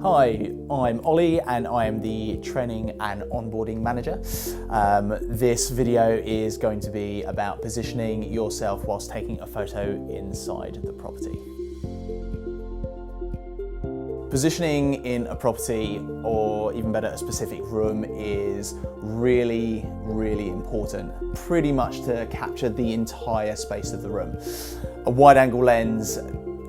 Hi, I'm Ollie and I am the Training and Onboarding Manager. This video is going to be about positioning yourself whilst taking a photo inside the property. Positioning in a property, or even better, a specific room, is really important, pretty much to capture the entire space of the room. A wide angle lens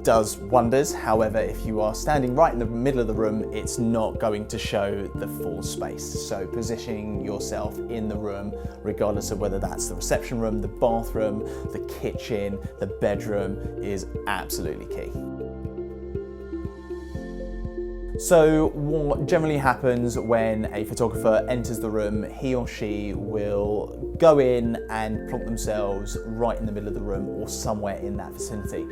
does wonders. However, if you are standing right in the middle of the room, it's not going to show the full space. So positioning yourself in the room, regardless of whether that's the reception room, the bathroom, the kitchen, the bedroom, is absolutely key. So what generally happens when a photographer enters the room, he or she will go in and plonk themselves right in the middle of the room or somewhere in that vicinity.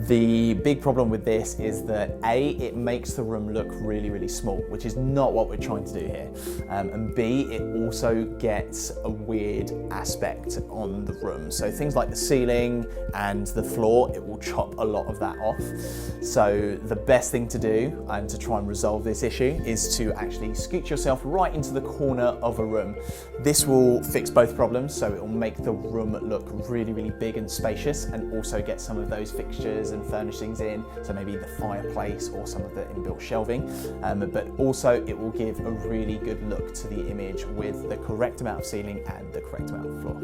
The big problem with this is that A, it makes the room look really small, which is not what we're trying to do here. And B, it also gets a weird aspect on the room. So things like the ceiling and the floor, it will chop a lot of that off. So the best thing to do, and to try and resolve this issue, is to actually scoot yourself right into the corner of a room. This will fix both problems, so it will make the room look really big and spacious, and also get some of those fixtures and furnishings in, so maybe the fireplace or some of the inbuilt shelving, but also it will give a really good look to the image with the correct amount of ceiling and the correct amount of floor.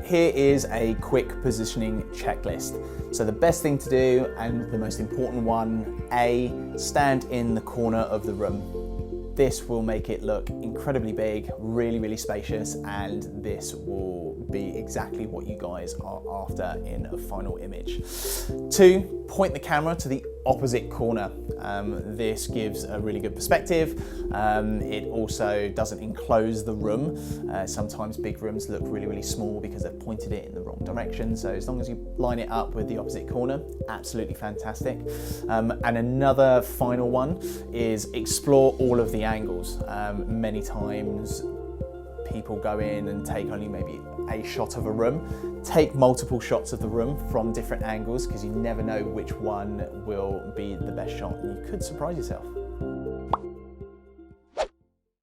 Here is a quick positioning checklist. So the best thing to do, and the most important one, A, stand in the corner of the room. This will make it look incredibly big, really spacious, and this will be exactly what you guys are after in a final image. 2, point the camera to the opposite corner. This gives a really good perspective. It also doesn't enclose the room. Sometimes big rooms look really small because they've pointed it in the wrong direction. So as long as you line it up with the opposite corner, absolutely fantastic. And another final one is explore all of the angles. Many times people go in and take only maybe a shot of a room. Take multiple shots of the room from different angles, because you never know which one will be the best shot, and you could surprise yourself.